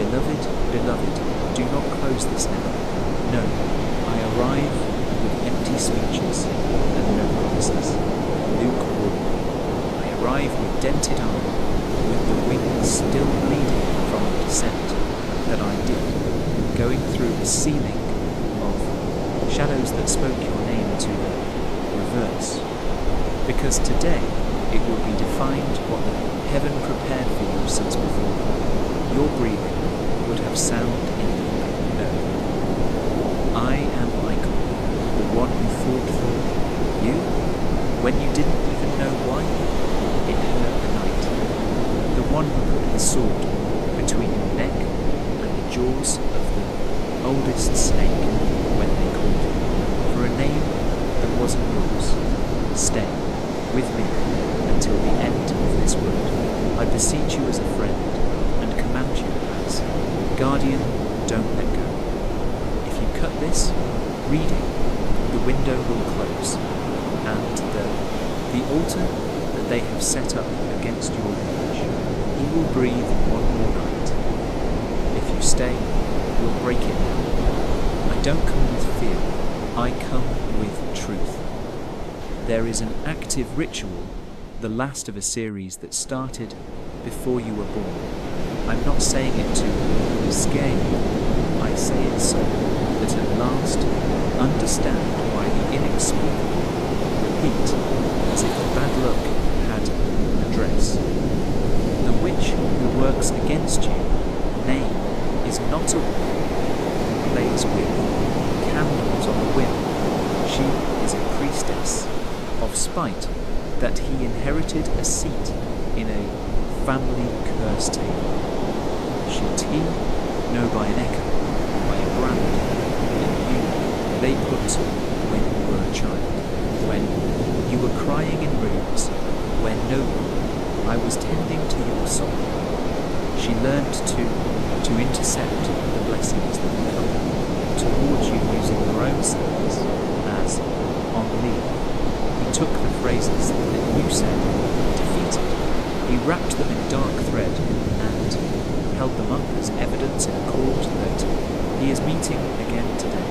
Beloved, beloved, do not close this now. No, I arrive with empty speeches and no promises. Lukewarm. I arrive with dented armor, with the wings still bleeding from the descent that I did, going through a ceiling of shadows that spoke your name to the reverse. Because today it will be defined what the heaven prepared for you since before. Your breathing would have sound in the earth. I am Michael, the one who fought for you when you didn't even know why. It hurt the night. The one who put the sword between your neck and the jaws of the oldest snake when they called you for a name that wasn't yours. Stay with me until the end of this world. I beseech you as a friend and command you as guardian, don't let go. If you cut this reading, the window will close, and the altar that they have set up against your image, he will breathe one more night. If you stay, we'll break it now. I don't come with fear, I come with truth. There is an active ritual, the last of a series that started before you were born. I'm not saying it to scare you, I say it so that at last understand why the inexplicable repeat as if bad luck had an address. The witch who works against you, name, is not a woman who plays with candles on a whim. She is a priestess of spite that he inherited a seat in a family curse table. Should he know by an echo, by a brand in you they put when you were a child, when you were crying in rooms where no one, I was tending to your soul. She learned to intercept the blessings that would come towards you using her own sons as on leave. He took the phrases that you said, defeated. He wrapped them in dark thread and held them up as evidence in a court that he is meeting again today.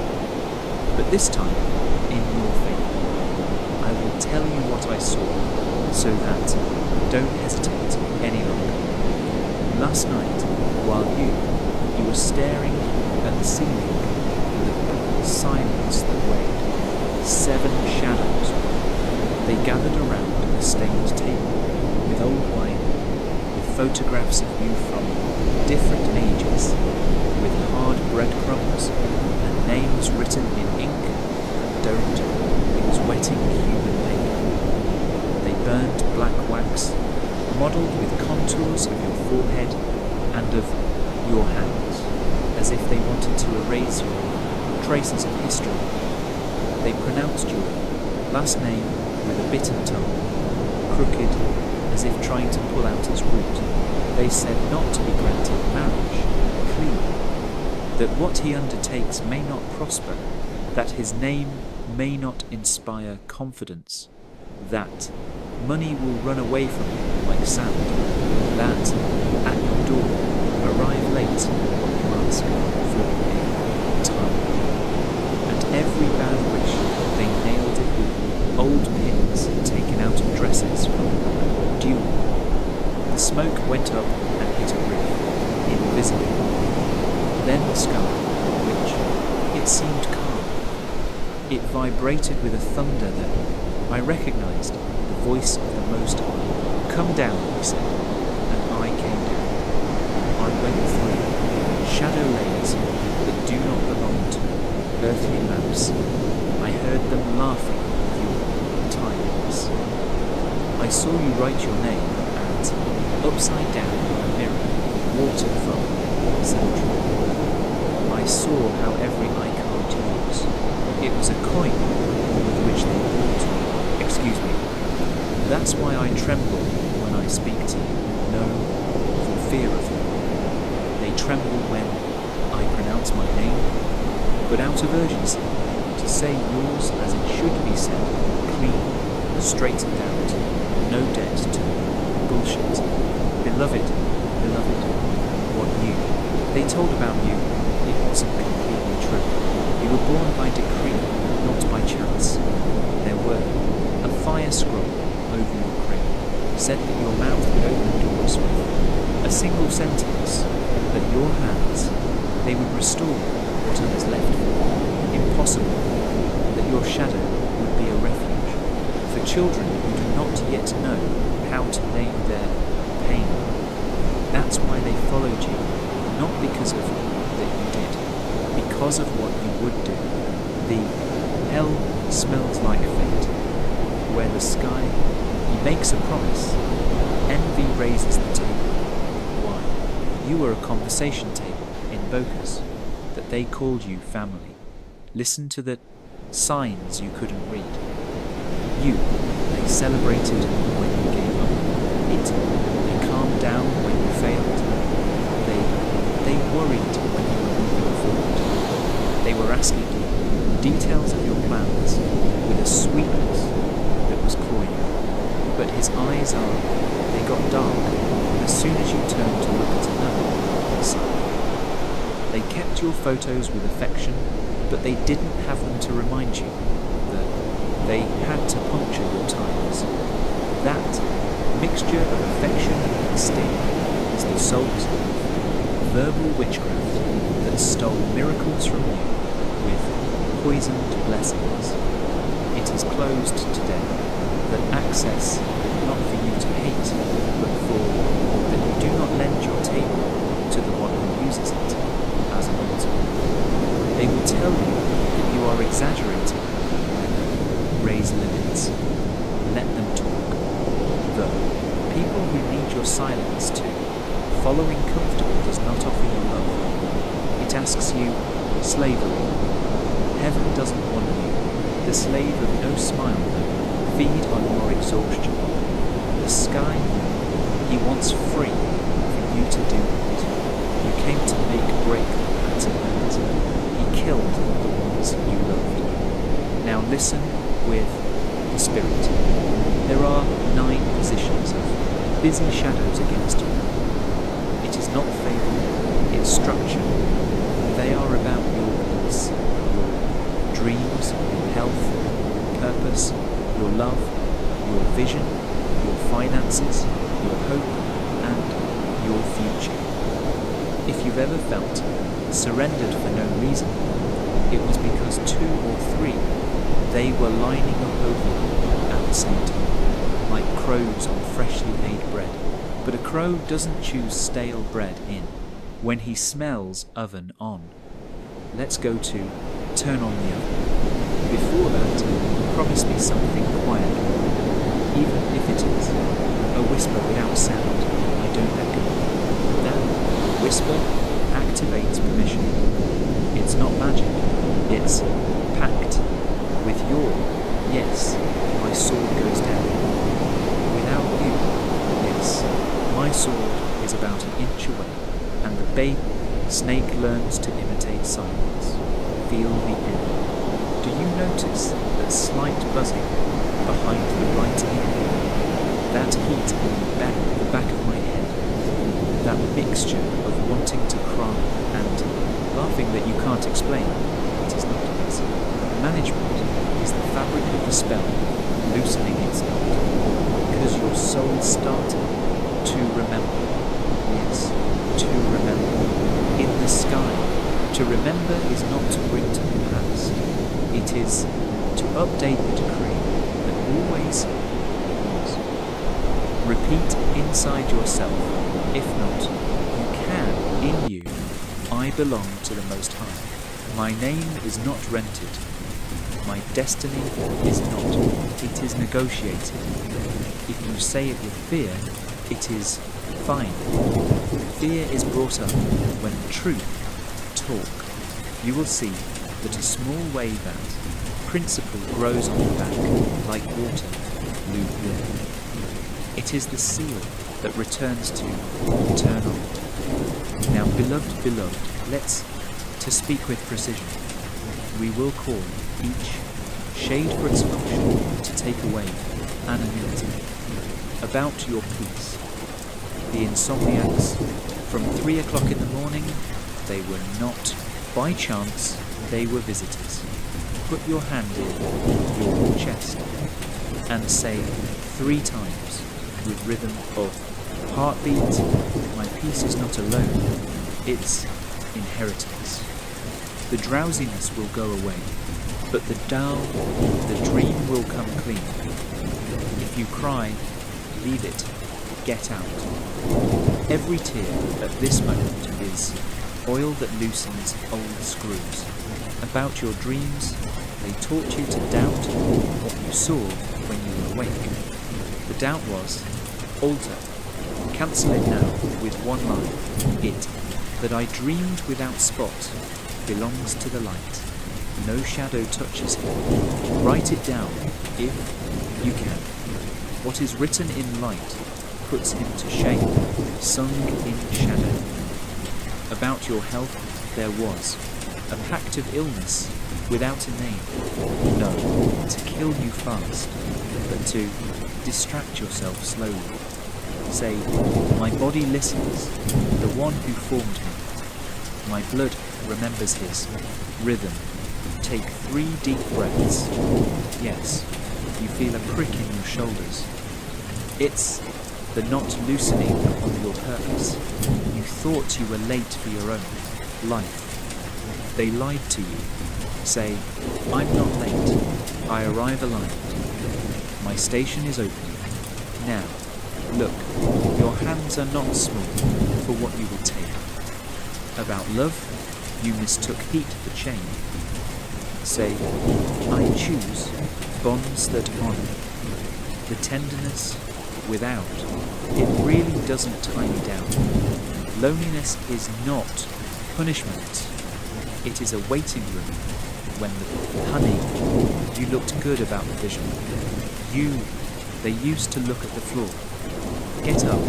But this time, in your favor. I will tell you what I saw, so that don't hesitate any longer. Last night, while you were staring at the ceiling with the silence that weighed 7 shadows. They gathered around a stained table with old wine, with photographs of you from different ages, with hard breadcrumbs and names written in ink that don't. It was wetting human paper. They burned black wax, modelled with contours of your forehead and of your hands, as if they wanted to erase your traces of history. They pronounced your last name with a bitten tongue, crooked, as if trying to pull out its root. They said not to be granted marriage, clean, that what he undertakes may not prosper, that his name may not inspire confidence, that money will run away from him like sand, that at your door arrive late when you ask for a time. And every bad wish they nailed it with old pins taken out of dresses from dew. The smoke went up and hit a roof, invisible. Then the sky, which it seemed calm. It vibrated with a thunder that I recognized the voice of the Most High. Come down, he said, and I came down. I went through shadow layers that do not belong to earthly maps. I heard them laughing with your tiredness. I saw you write your name and upside down on a mirror, water from the cemetery. I saw how every eye carved yours. It was a coin with which they bought you. Excuse me. That's why I tremble when I speak to you. No, for fear of you. They tremble when I pronounce my name, but out of urgency, to say yours as it should be said, clean, straightened out, no debt to bullshit. Beloved, beloved, what new? They told about you, it wasn't completely true. You were born by decree, not by chance. There were a fire scroll over your crib, said that your mouth would open doors with a single sentence, that your hands, they would restore what others left for. Impossible, that your shadow would be a refuge for children who do not yet know how to name their pain. That's why they followed you, not because of that you did, because of what you would do. The hell smells like fate, where the sky, he makes a promise, envy raises the table. Why? You were a conversation table in Bocas, that they called you family. Listen to the signs you couldn't read. You, they celebrated when you gave up. They calmed down when you failed. They worried when you were moving forward. They were asking you details of your plans with a sweetness that was cloying. But his eyes they got dark as soon as you turned to look at another side. They kept your photos with affection, but they didn't have them to remind you that they had to puncture your tires. That mixture of affection and sting is the salt of verbal witchcraft that stole miracles from you with poisoned blessings. It is closed today, that access not for you to hate, but for that you do not lend your table to the one who uses it as an altar. They will tell you that you are exaggerating. Raise limits. Let them talk. Though, people who need your silence too, following comfortable does not offer you love. It asks you slavery. Heaven doesn't want you, the slave of no smile, feed on your exhaustion. The sky, he wants free for you to do it. You came to make break that event. He killed the ones you loved. Now listen with the spirit. There are 9 positions of busy shadows against you. It is not fable, it's structure. They are about your peace, your dreams, your health, purpose, your love, your vision, your finances, your hope, and your future. If you've ever felt surrendered for no reason, it was because 2 or 3, they were lining up over you at the same time, like crows on freshly made bread. But a crow doesn't choose stale bread in when he smells oven on. Let's go to turn on the oven. Before that, promise me something quiet, even if it is a whisper without sound. I don't let go. That whisper activates permission. It's not magic, it's pact. With your yes, my sword goes down. Without you, yes, my sword is about an inch away, and the babe snake learns to imitate silence. Feel the air. Do you notice that slight buzzing behind the right ear? That heat in the back of my head? That mixture of wanting to cry and laughing that you can't explain? It is not easy. Management is the fabric of the spell, loosening its knot, because your soul started to remember. Yes, to remember. In the sky. To remember is not to bring to the past. It is to update the decree that always was. Repeat inside yourself. If not, you can, in you, I belong to the Most High. My name is not rented. My destiny is not. It is negotiated. If you say it with fear, it is fine. Fear is brought up when truth talk. You will see that a small wave principle grows on the back like water, lukewarm. It is the seal that returns to eternal. Now, beloved, let's to speak with precision. We will call each shade for its function to take away anonymity. About your peace. The insomniacs, from 3 o'clock in the morning they were not by chance, they were visitors. Put your hand in your chest and say 3 times with rhythm of heartbeat, my peace is not alone, it's inheritance. The drowsiness will go away, but the dream will come clean. If you cry, leave it, get out. Every tear at this moment is oil that loosens old screws. About your dreams, they taught you to doubt what you saw when you were awake. The doubt was, alter, cancel it now with one line. It, that I dreamed without spot, belongs to the light. No shadow touches him. Write it down, if you can. What is written in light puts him to shame, sung in shadow. About your health there was a pact of illness without a name. No, to kill you fast, but to distract yourself slowly. Say, my body listens, the one who formed me. My blood remembers his rhythm. Take 3 deep breaths. Yes, you feel a prick in your shoulders. It's the not loosening on your purpose. You thought you were late for your own life. They lied to you. Say, I'm not late. I arrive aligned. My station is open. Now, look, your hands are not small for what you will take. About love, you mistook heat for chain. Say, I choose bonds that honour. The tenderness without, it really doesn't tie me down. Loneliness is not punishment. It is a waiting room. When the honey, you looked good about the vision. They used to look at the floor. Get up,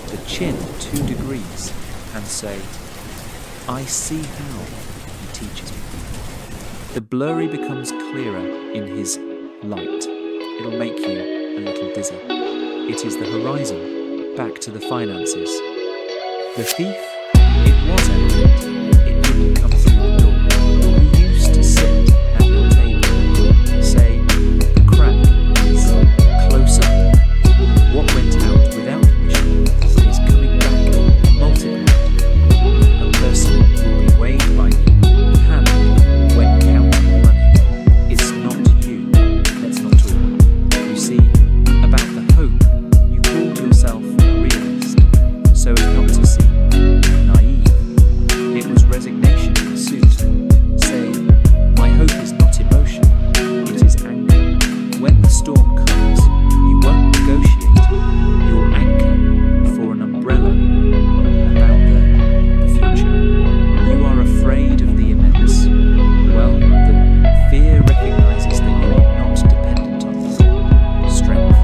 the chin 2 degrees, and say, I see how, he teaches me. The blurry becomes clearer in his light. It'll make you a little dizzy. It is the horizon, back to the finances. The thief, it was elegant. It didn't come through the door. He used to sit at your table. Say, the crack is closer. What went out without permission is coming back multiplied. A person will be weighed by you, hand when counting money. It's not you, let's not talk. You see, about the hope, you called yourself a realist, so as not to seem naive. It was resignation in suit. Say, my hope is not emotion, it is anger. When the storm comes, you won't negotiate. You'll anchor for an umbrella about the future. You are afraid of the immense. Well, the fear recognizes that you are not dependent on your strength.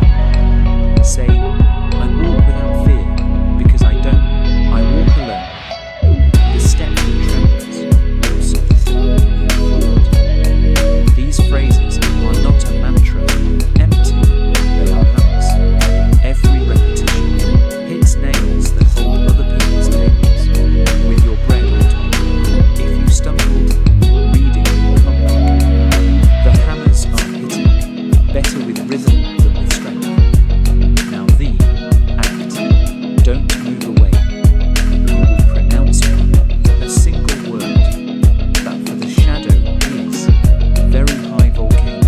Say, I walk without fear, because I walk alone. The step that trembles also move forward. These phrases are not a mantra, empty, they are hums. Every repetition hits nails that hold other people's tables, with your bread on top. If you stumbled, reading, come back. The hammers are hitting, better with rhythm than with strength. Now the act, don't move away. You will pronounce a single word, that for the shadow is very high volcano.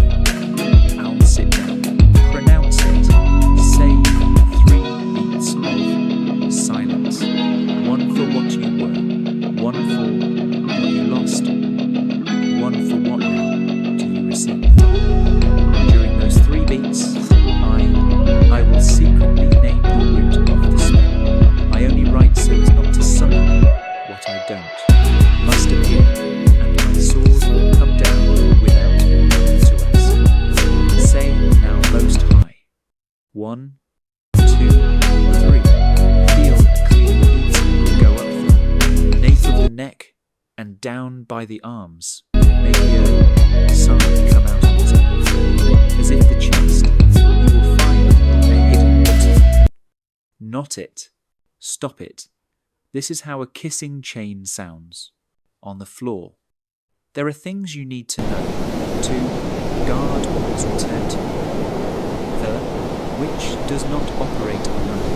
I'll sit down, pronounce it, say 3 beats of silence. 1 for what you were, 1 for what you lost, 1 for what now do you receive. During those 3 beats, I will secretly name the root of the spell. I only write so as not to summon what I don't. Must appear, and my sword will come down without to us. Say now most high. 1, 2, 3. Feel a clean heat go up from the nape of the neck and down by the arms. Maybe a sign come out on its own. As if the chest, you will find a hidden button. Knot it. Stop it. This is how a kissing chain sounds. on the floor. There are things you need to know to guard all's return to you. The witch does not operate alone.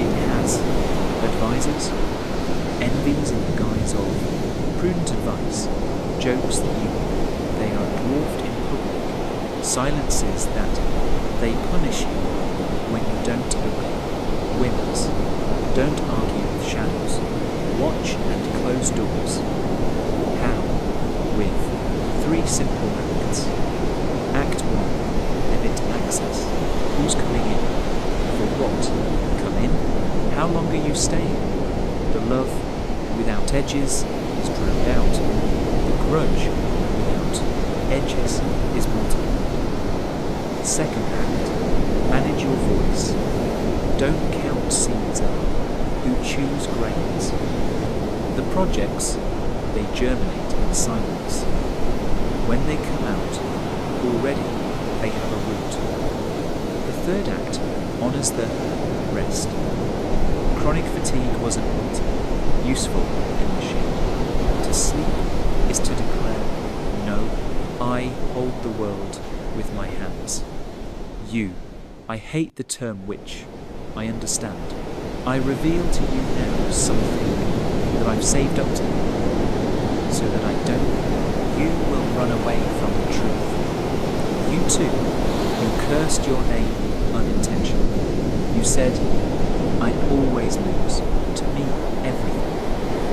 It has advisors, envies in the guise of prudent advice, jokes that they are dwarfed in public, silences that they punish you when you don't obey, whims, don't argue with shadows, watch and close doors. How? With 3 simple acts. Act 1, limit access. Who's coming in? For what? Come in? How long are you staying? The love without edges is drowned out. The grudge without edges is multiplied. Second act, manage your voice. Don't count seeds up, who choose grains. The projects, they germinate in silence. When they come out, already they have a root. The third act honours the rest. Chronic fatigue wasn't wanted, useful in the shade. To sleep is to declare, no, I hold the world with my hands. You, I hate the term witch, I understand. I reveal to you now something that I've saved up to you, so that I don't, you will run away from the truth. You too, you cursed your name unintentionally. You said, I always lose, to me everything.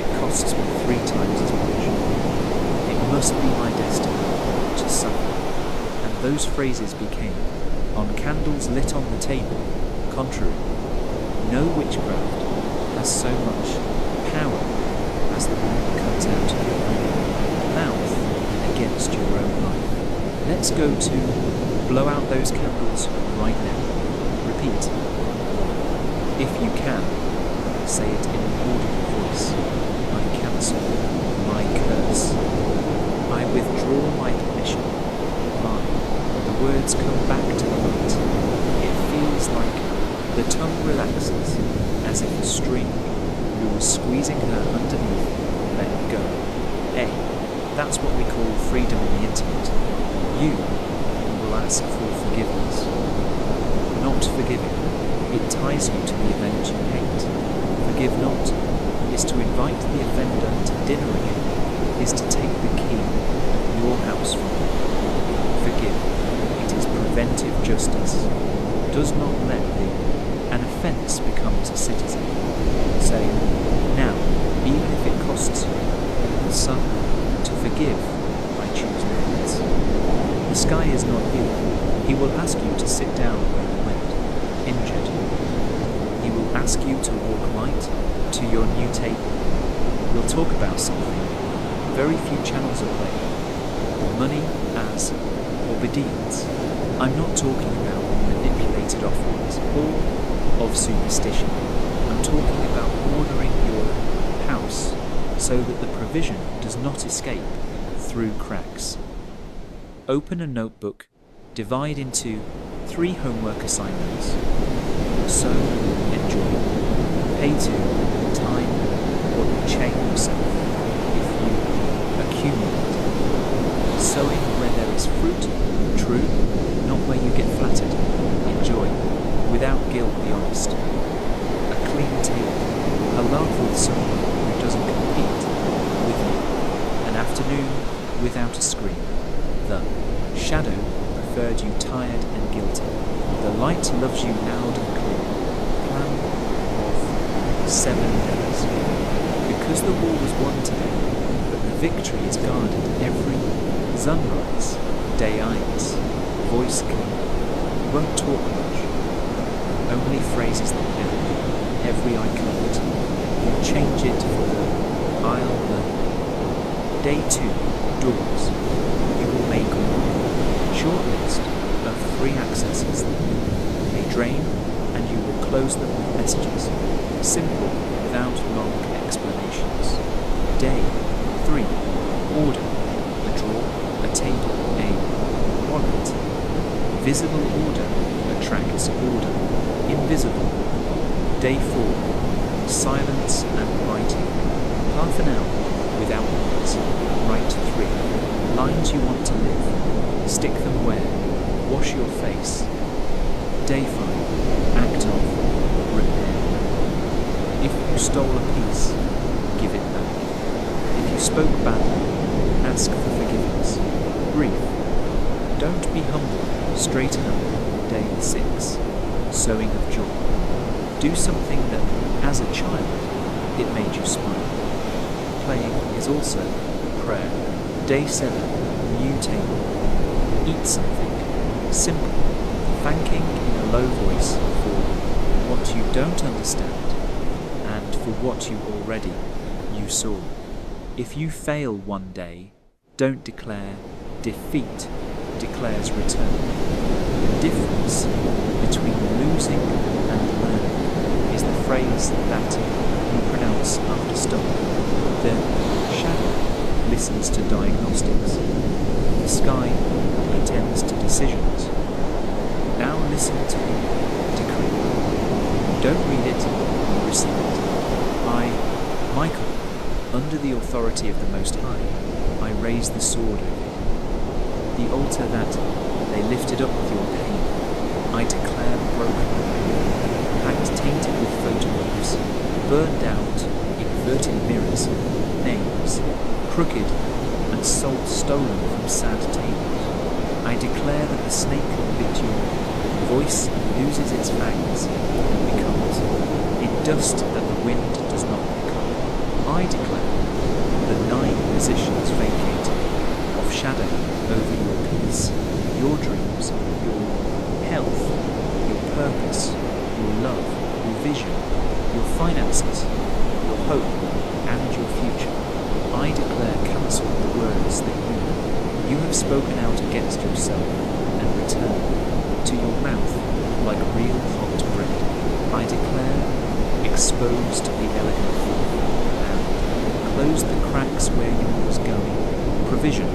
It costs me 3 times as much. It must be my destiny to suffer. And those phrases became, on candles lit on the table, contrary. No witchcraft has so much power as the one that comes out of your own mouth against your own life. Let's go to blow out those candles right now. Repeat. If you can, say it in an audible voice. I cancel my curse. I withdraw my permission. The words come back to the light. It feels like the tongue relaxes, as if a string you were squeezing her underneath let go. That's what we call freedom in the intimate. You will ask for forgiveness. Not forgiving, it ties you to the event you hate. Forgive not is to invite the offender to dinner again, is to take the key of your house from you. Forgive, it is preventive justice. Does not let an offence becomes a citizen. Say, now, even if it costs you, the son, to forgive, I choose narrates. The sky is not you. He will ask you to sit down where you went, injured. He will ask you to walk light to your new table. We'll talk about something. Very few channels are played. Money as obedience. I'm not talking about manipulated offerings or of superstition. I'm talking about ordering your house so that the provision does not escape through cracks. Open a notebook, divide into 3 homework assignments. So, enjoy. Pay to time what you chain yourself if you accumulate. Sowing where there is fruit, true, not where you get flattered. Enjoy, without guilt be honest. A clean table, a love with someone who doesn't compete with you. An afternoon without a screen. The shadow preferred you tired and guilty. The light loves you loud and clear. Plan of 7 days. Because the war was won today, but the victory is guarded every sunrise, day eyes, voice clean. You won't talk much. Only phrases that count. Every eye covered. You change it for the I'll learn. Day 2, doors. You will make one short list of 3 accesses. They drain, and you will close them with messages. Simple, without long explanations. Day 3, order. A drawer, a table, a wallet. Visible order attracts order. Invisible. Day 4, silence and writing. Half an hour, without noise. Write 3. Lines you want to live. Stick them where? Wash your face. Day 5. Act of. Repair. If you stole a piece, give it back. If you spoke badly, ask for forgiveness. Brief. Don't be humble. Straighten up. Day 6. Sowing of joy. Do something that, as a child, it made you smile. Playing is also prayer. Day 7. New table. Eat something. Simple. Thanking in a low voice for what you don't understand and for what you already saw. If you fail one day, don't declare defeat, declares return. The difference between losing and learning is the phrase that you pronounce after stumbling. The shadow listens to diagnostics. The sky attends to decisions. Now listen to the decree. Don't read it, receive it. I, Michael, under the authority of the Most High, I raise the sword over you. The altar that they lifted up with your pain, I declare broken, packed tainted with photographs, burned out, inverted mirrors, names, crooked and salt stolen from sad tables. I declare that the snake bit your voice loses its fangs and becomes in dust that the wind does not pick up. I declare the 9 positions vacated of shadow over your peace, your dreams, your health, your purpose, your love, your vision, your finances, your hope, and your future. I declare cancel the words that you have spoken out against yourself and return to your mouth like real hot bread. I declare exposed the elegant thief and close the cracks where you was going. Provision.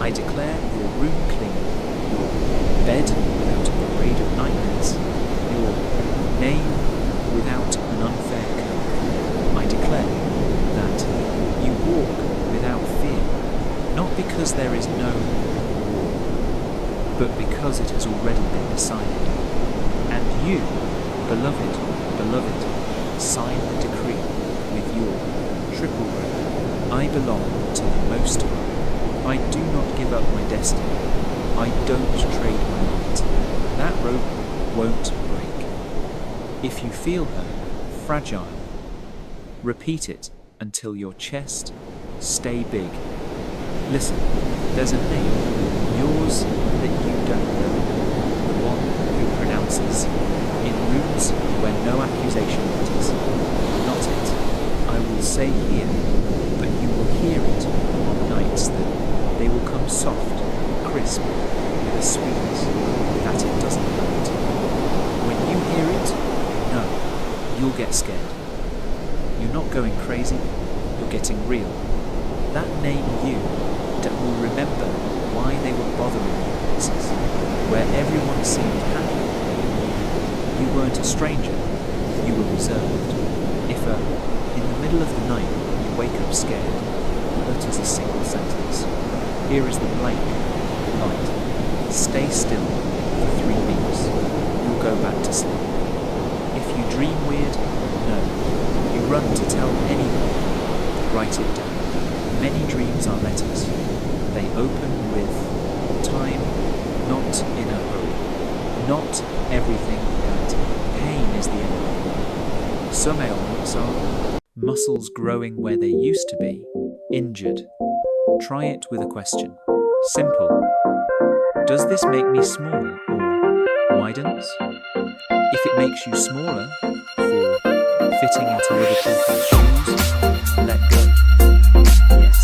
I declare your room clean, your bed without a parade of nightmares, your name without an unfair curve. I declare that you walk without fear, not because there is no war, but because it has already been decided. And you, beloved, sign the decree with your triple robe. I belong to the Most High. I do not give up my destiny. I don't trade my light. That rope won't break. If you feel her fragile, repeat it until your chest stay big. Listen, there's a name, yours that you don't know, the one who pronounces in rooms where no accusation matters. Not it, I will say here, but you will hear it on nights that they will come soft, crisp, with a sweetness that it doesn't hurt. When you hear it, no, you'll get scared. You're not going crazy, you're getting real. That name you that will remember why they were bothering you places where everyone seemed happy. You weren't a stranger, you were reserved. If in the middle of the night you wake up scared, utters a single sentence. Here is the blank, light. Stay still for 3 beats. You'll go back to sleep. If you dream weird, no. You run to tell anyone. Write it down. Many dreams are letters. They open with time, not in a hurry. Not everything that pain is the enemy. Some ailments are muscles growing where they used to be, injured. Try it with a question. Simple. Does this make me small or widens? If it makes you smaller for fitting into other people's shoes, let go. Yes,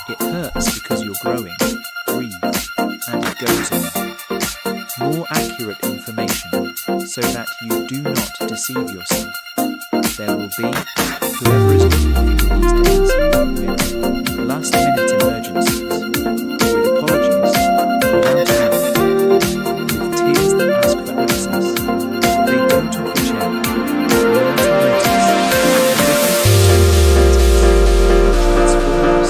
it hurts because you're growing. Breathe, and it goes on. More accurate information so that you do not deceive yourself. There will be whoever is looking for these days with last-minute emergencies, with apologies, without warning, with tears that ask for access. They don't offer change. Learn to notice the difference between transforming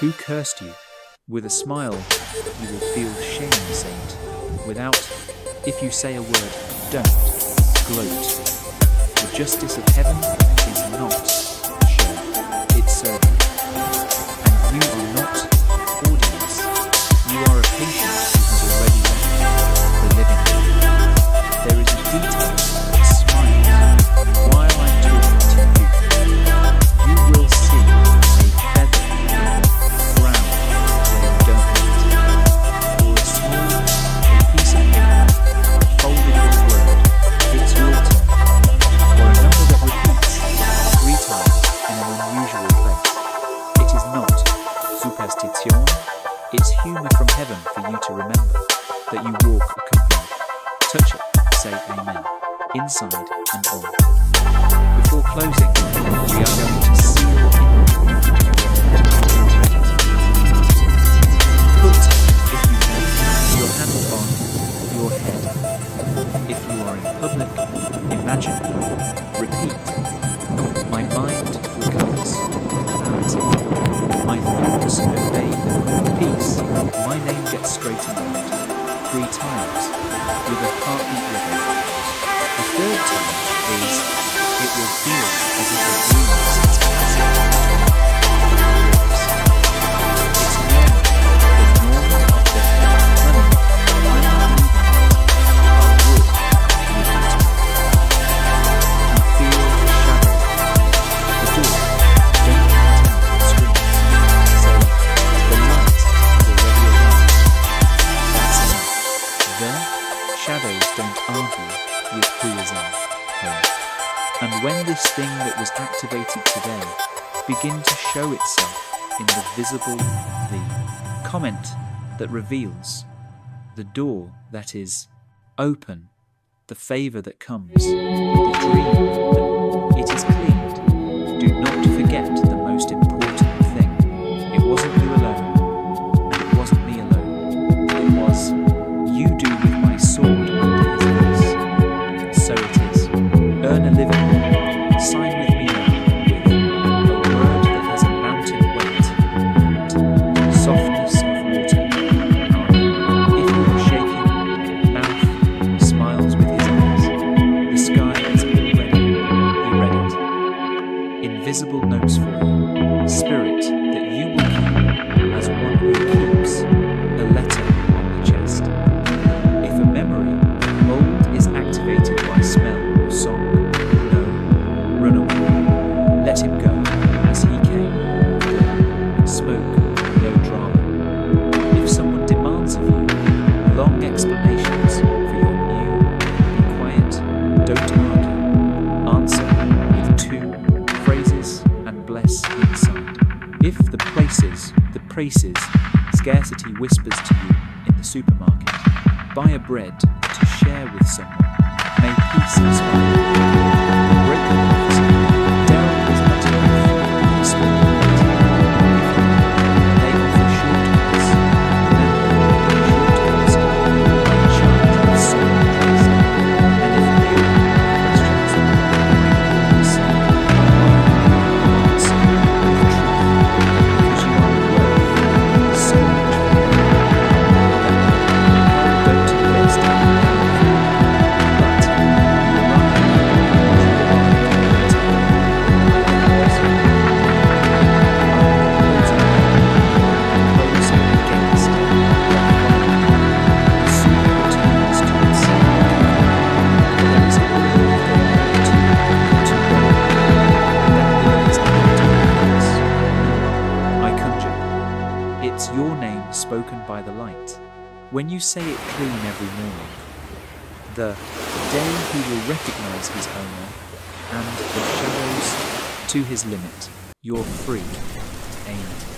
Who cursed you? With a smile, you will feel shame, saint. Without, if you say a word, don't gloat. The justice of heaven is not shown, it's serving. And you are not audience. You are a patient who has already left the living. There is a detail that smiles while I'm talking to you. You will see a feather in the ground where you don't want it, or a small piece of paper folded with a word. It's your turn, or a number that repeats 3 times in an unusual place. It is not superstition. It's humor from heaven for you to remember that you walk accompanied. Touch it, say amen, inside and on. Before closing, we are going to seal in. Put, if you will, your hand on your head. If you are in public, imagine, repeat. My mind becomes clarity. My thoughts obey the peace. My name gets straightened out 3 times with a heartbeat rhythm. The 3rd time is it will feel as if a breeze is passing between your lips. It's normal, the normal of the honey. I'm not leaving it. I'll walk with you tonight. You feel the shadow. The door. Don't let it out. Screams. Say, the light has already arrived. That's enough. The shadows don't argue with who is in home. And when this thing that was activated today begin to show itself in the visible, the comment that reveals, the door that is open, the favor that comes, the dream that it is cleaned, do not forget the most important thing. It wasn't you alone, and it wasn't me alone. It was you do with my sword under his voice. So it is. Earn a living. Sign with me now with a word that has a mountain weight and softness of water. If you are shaking, mouth smiles with his eyes. The sky is already, he read it. Invisible notes for you. Spirit that you will keep as one who keeps a letter on the chest. If a memory, old, is activated by smell or song, no, run away. Let him go as he came. Smoke, no drama. If someone demands of you long explanations for your new, be quiet, don't argue. Answer with 2 phrases and bless inside. If the praises, scarcity whispers to you in the supermarket, buy a bread to share with someone. May peace inspire you. Break the prophecy. Delve is not enough. Small light. They offer shortcuts. Remember, shortcuts are a child with soul trust. And if you have questions, always answer with truth. Because you are worth so much for you. Don't invest in It's your name spoken by the light. When you say it clean every morning, the day he will recognize his owner and the shadows to his limit, you're free. Amen.